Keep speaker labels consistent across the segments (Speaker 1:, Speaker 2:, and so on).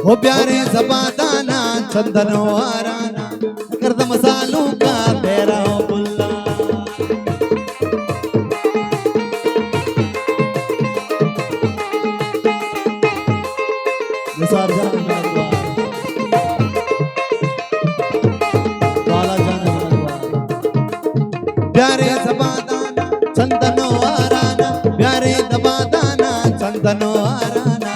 Speaker 1: हो प्यारे जबादाना चंदनो आराना गर्द मसालों का तेरा हो बुल्ला निसार जान वाला जान प्यारे जबादाना चंदनो आराना प्यारे जबादाना चंदनो आराना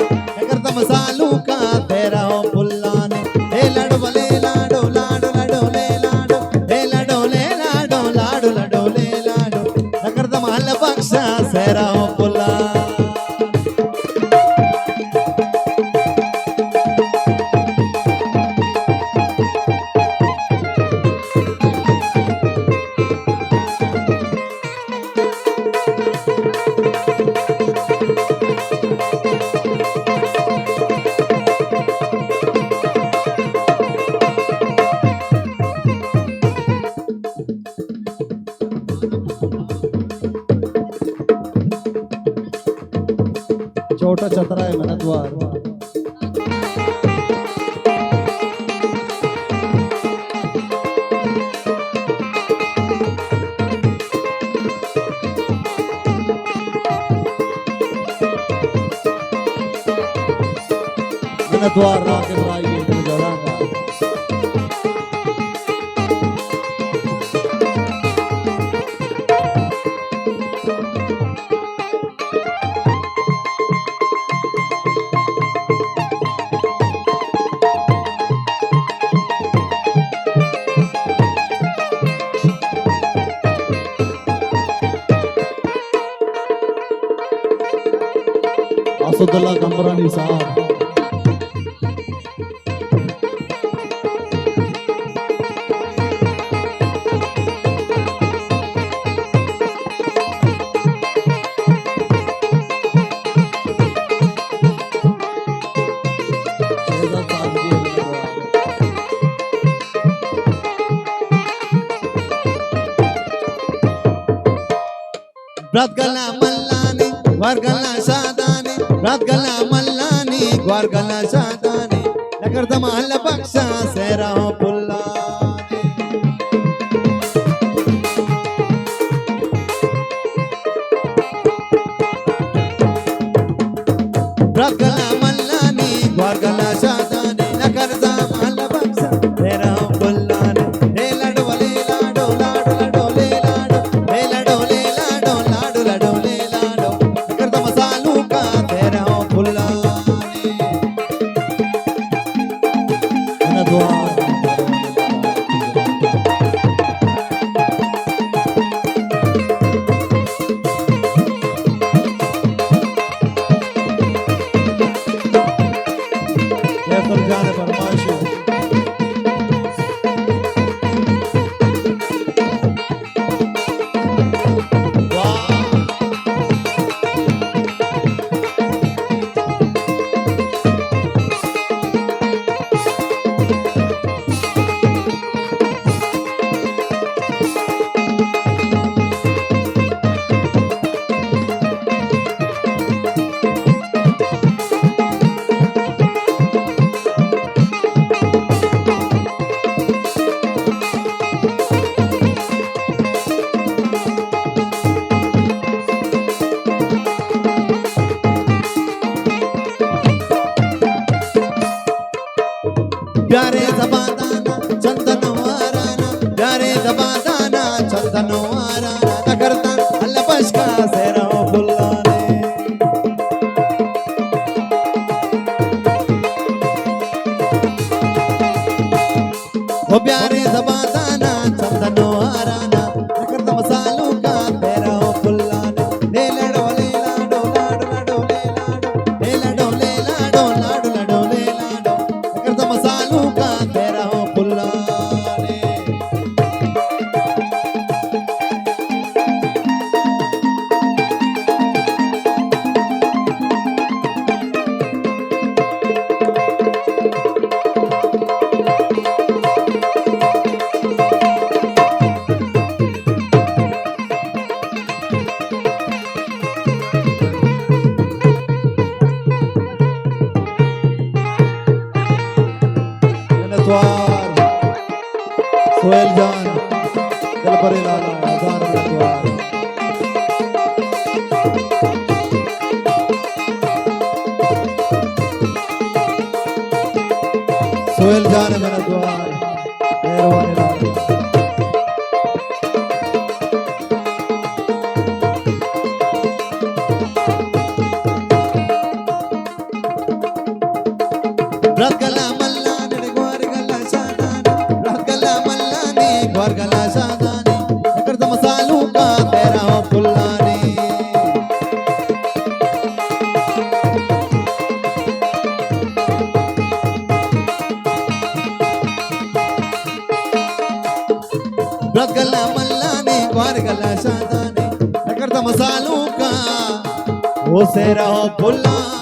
Speaker 1: गर्द मसालों का तेरा हो बुल्लाने हे लड़वले लाडो लाडो लडो ले लाडो हे लडो ले लाडो लाडो लडो ले लाडो गर्द महल बख्शा सेरा हो बुल्ला छोटा छतरा है मेरा द्वार मेरा द्वार राके भाई ये जगह असदुल्ला गंबरानी साहब Bratgala mallani, gwargala shadani, Bratgala mallani, gwargala shadani, Lagarda mahalla baksha sera ho pullani. Bratgala mallani, gwargala shadani, Lagarda mahalla baksha sera ho pullani. Hey lado wale lado lado lado le lado, hey lado le lado lado lado le lado, Lagarda masalu ka tera ho pullani. Ana dua. जाने फरमाइशों प्यारे जबादाना चंदनो आराना प्यारे जबादाना चंदनो आराना तगरता अल्लाह बशका सेरा हो बुल्लाने हो प्यारे जबादाना चंदनो आराना तगरता मसालों का तेरा हो बुल्लाने ले लड़ो ले लाडो लाडो लाडो ले लाडो ले लाडो ले लाडो लाडो लाडो ले लाडो तगरता मसालों का तेरा हो बुल्लाने मिनतवार सोहेल जान दिल पर लाला 1000 मिनतवार सोहेल जान मिनतवार मेहरबानी लाला Ratgala mallane gwargala sadane Ratgala mallane gwargala sadane Karta masalu ka tera ho pullane Ratgala mallane gwargala sadane Karta masalu ka wo sera ho pullane